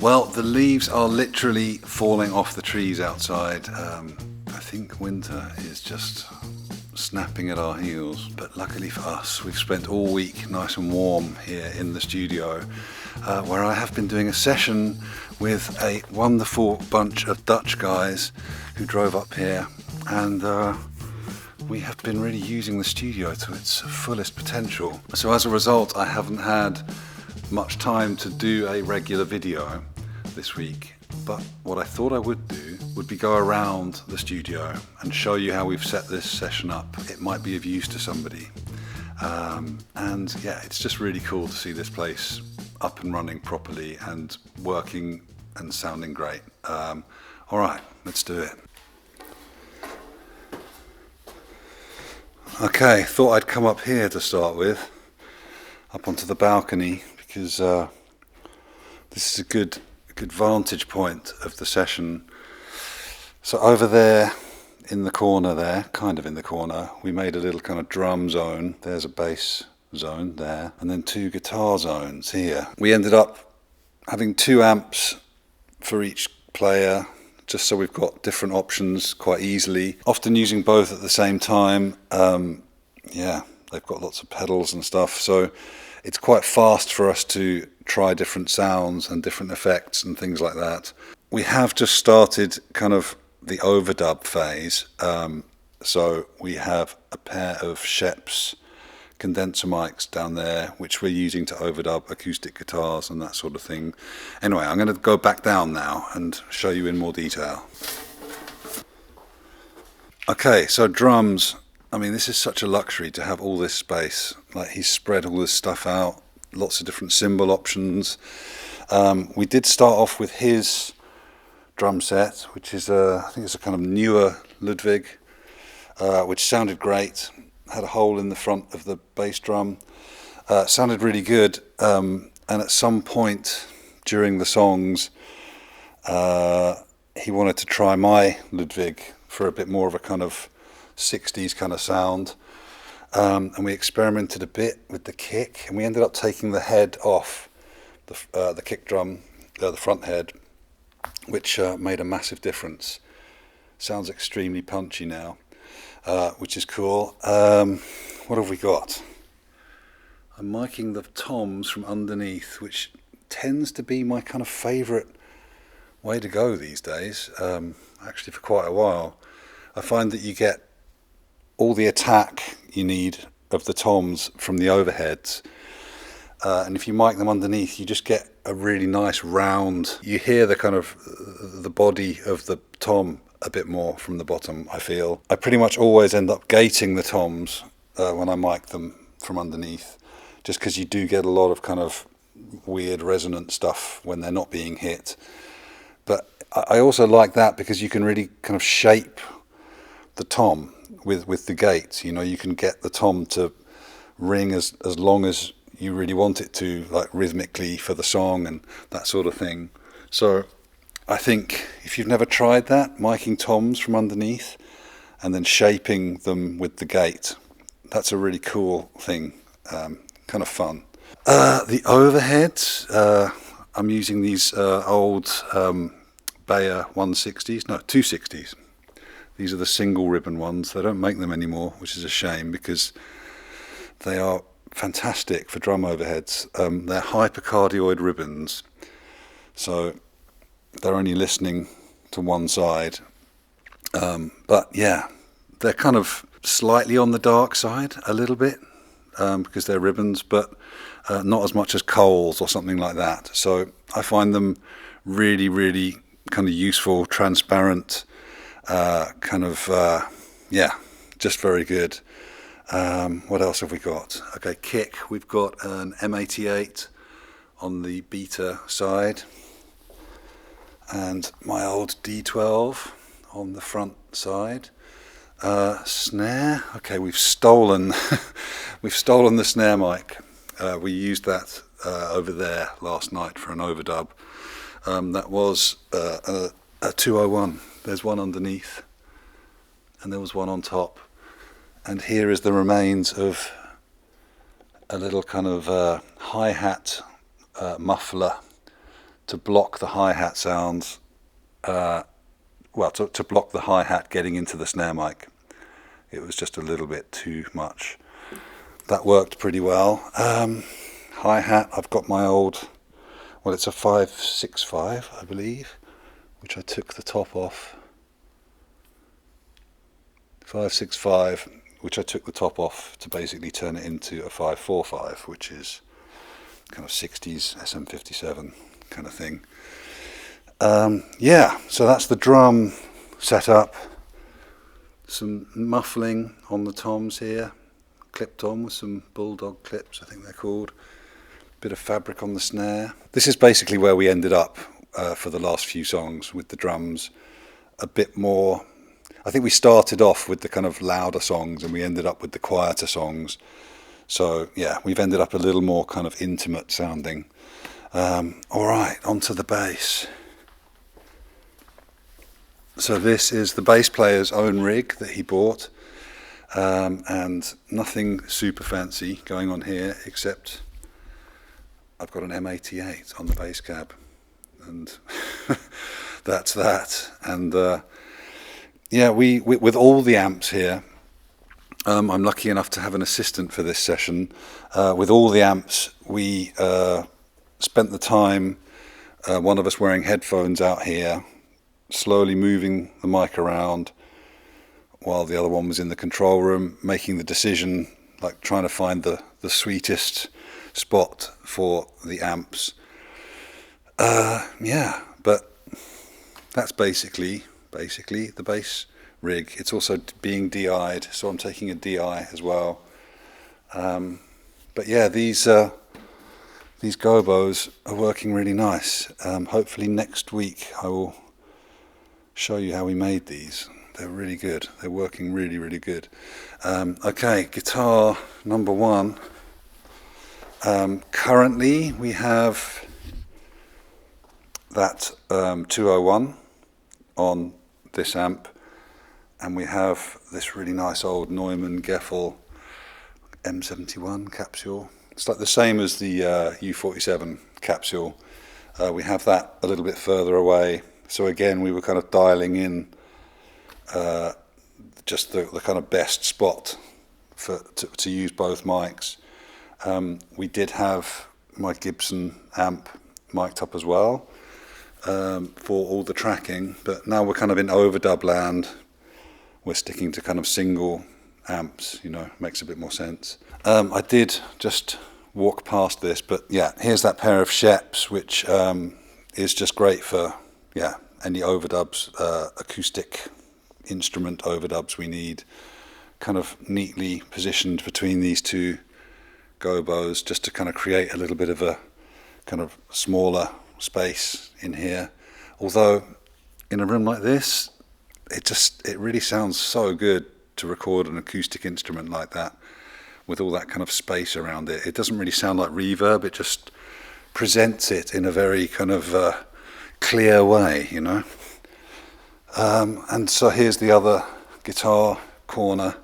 Well, the leaves are literally falling off the trees outside. I think winter is just snapping at our heels, but luckily for us, we've spent all week nice and warm here in the studio, where I have been doing a session with a wonderful bunch of Dutch guys who drove up here, and we have been really using the studio to its fullest potential. So as a result, I haven't had much time to do a regular video this week, but what I thought I would do would be go around the studio and show you how we've set this session up. It might be of use to somebody, and yeah, it's just really cool to see this place up and running properly and working and sounding great. All right, let's do it. Okay, thought I'd come up here to start with, up onto the balcony, because this is a good vantage point of the session. So over there in the corner there, kind of in the corner, we made a little kind of drum zone. There's a bass zone there, and then 2 guitar zones here. We ended up having 2 amps for each player, just so we've got different options quite easily, often using both at the same time. Yeah, they've got lots of pedals and stuff, so it's quite fast for us to try different sounds and different effects and things like that. We have just started kind of the overdub phase, so we have a pair of Shep's condenser mics down there, which we're using to overdub acoustic guitars and that sort of thing. Anyway, I'm going to go back down now and show you in more detail. Okay, so drums. I mean, this is such a luxury to have all this space. Like, he's spread all this stuff out, lots of different cymbal options. We did start off with his drum set, which is I think it's a kind of newer Ludwig, which sounded great. Had a hole in the front of the bass drum. Sounded really good. And at some point during the songs, he wanted to try my Ludwig for a bit more of a kind of 60s kind of sound, and we experimented a bit with the kick, and we ended up taking the head off the kick drum, the front head, which made a massive difference. Sounds extremely punchy now, which is cool. What have we got? I'm miking the toms from underneath, which tends to be my kind of favourite way to go these days, actually for quite a while. I find that you get all the attack you need of the toms from the overheads, and if you mic them underneath, you just get a really nice round. You hear the kind of the body of the tom a bit more from the bottom, I feel. I pretty much always end up gating the toms when I mic them from underneath, just because you do get a lot of kind of weird resonant stuff when they're not being hit. But I also like that because you can really kind of shape the tom with the gate. You know, you can get the tom to ring as long as you really want it to, like rhythmically for the song and that sort of thing. So I think if you've never tried that, miking toms from underneath and then shaping them with the gate, that's a really cool thing, kind of fun. The overheads, I'm using these old Bayer 160s, no, 260s. These are the single ribbon ones. They don't make them anymore, which is a shame because they are fantastic for drum overheads. They're hypercardioid ribbons, so they're only listening to one side. But yeah, they're kind of slightly on the dark side a little bit because they're ribbons, but not as much as Coles or something like that. So I find them really, really kind of useful, transparent, yeah, just very good. What else have we got? Okay, kick. We've got an M88 on the beta side, and my old D12 on the front side. Snare. Okay, we've stolen the snare mic. We used that over there last night for an overdub. That was a 201. There's one underneath, and there was one on top. And here is the remains of a little kind of hi-hat muffler to block the hi-hat sounds, well, to block the hi-hat getting into the snare mic. It was just a little bit too much. That worked pretty well. Hi-hat, I've got my old, well, it's a 565, I believe, which I took the top off. 565, which I took the top off to basically turn it into a 545, which is kind of 60s SM57 kind of thing. Yeah, so that's the drum setup. Some muffling on the toms here, clipped on with some bulldog clips, I think they're called. Bit of fabric on the snare. This is basically where we ended up for the last few songs, with the drums a bit more. I think we started off with the kind of louder songs and we ended up with the quieter songs. So yeah, we've ended up a little more kind of intimate sounding. All right, onto the bass. So this is the bass player's own rig that he bought, and nothing super fancy going on here, except I've got an M88 on the bass cab, and that's that. And yeah, we with all the amps here, I'm lucky enough to have an assistant for this session. With all the amps, we spent the time, one of us wearing headphones out here, slowly moving the mic around while the other one was in the control room, making the decision, like trying to find the sweetest spot for the amps. Yeah, but that's basically the bass rig. It's also being DI'd, so I'm taking a DI as well. But yeah, these gobos are working really nice. Hopefully next week I will show you how we made these. They're really good. They're working really, really good. Okay, guitar number one. Currently we have that 201 on this amp, and we have this really nice old Neumann Geffel M71 capsule. It's like the same as the U47 capsule. We have that a little bit further away. So again, we were kind of dialing in just the kind of best spot to use both mics. We did have my Gibson amp mic'd up as well for all the tracking, but now we're kind of in overdub land. We're sticking to kind of single amps, you know, makes a bit more sense. I did just walk past this, but yeah, here's that pair of Sheps, which is just great for, yeah, any overdubs, acoustic instrument overdubs we need, kind of neatly positioned between these two gobos, just to kind of create a little bit of a kind of smaller space in here. Although in a room like this, it really sounds so good to record an acoustic instrument like that with all that kind of space around it. It doesn't really sound like reverb, it just presents it in a very kind of clear way, you know. And so here's the other guitar corner,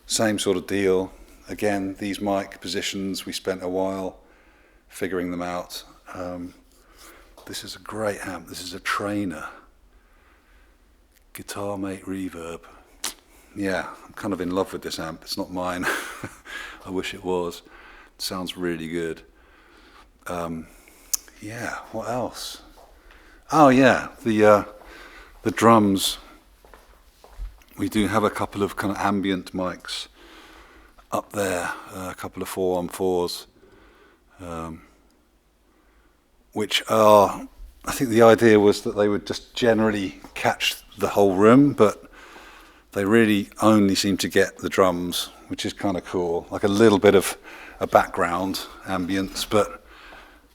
same sort of deal. Again, these mic positions, we spent a while figuring them out. This is a great amp. This is a Trainer Guitar Mate Reverb. Yeah, I'm kind of in love with this amp. It's not mine. I wish it was. It sounds really good. Yeah, what else? Oh yeah, the drums. We do have a couple of kind of ambient mics up there, a couple of 4-on-4s, which are, I think the idea was that they would just generally catch the whole room, but they really only seem to get the drums, which is kind of cool, like a little bit of a background ambience, but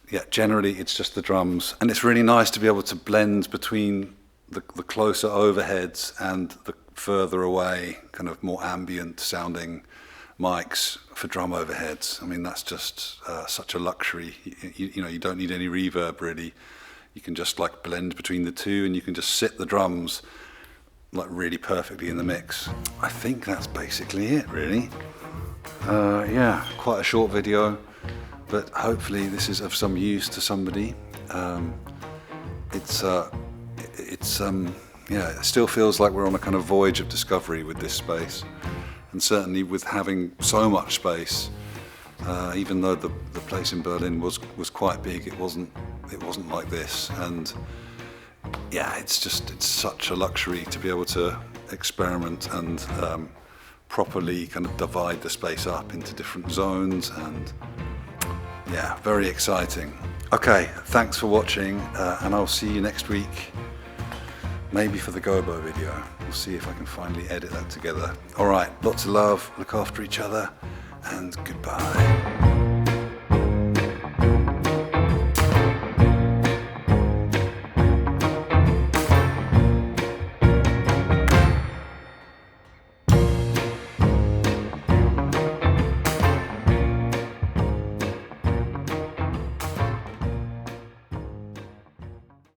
yeah, generally it's just the drums. And it's really nice to be able to blend between the closer overheads and the further away, kind of more ambient sounding mics for drum overheads. I mean, that's just such a luxury. You know, you don't need any reverb really. You can just like blend between the two, and you can just sit the drums like really perfectly in the mix. I think that's basically it really. Yeah, quite a short video. but hopefully this is of some use to somebody. Yeah, it still feels like we're on a kind of voyage of discovery with this space, and certainly with having so much space. Even though the place in Berlin was quite big, it wasn't like this. And yeah, it's such a luxury to be able to experiment and properly kind of divide the space up into different zones, and yeah, very exciting. Okay, thanks for watching, and I'll see you next week, maybe for the Gobo video. We'll see if I can finally edit that together. All right, lots of love, look after each other, and goodbye.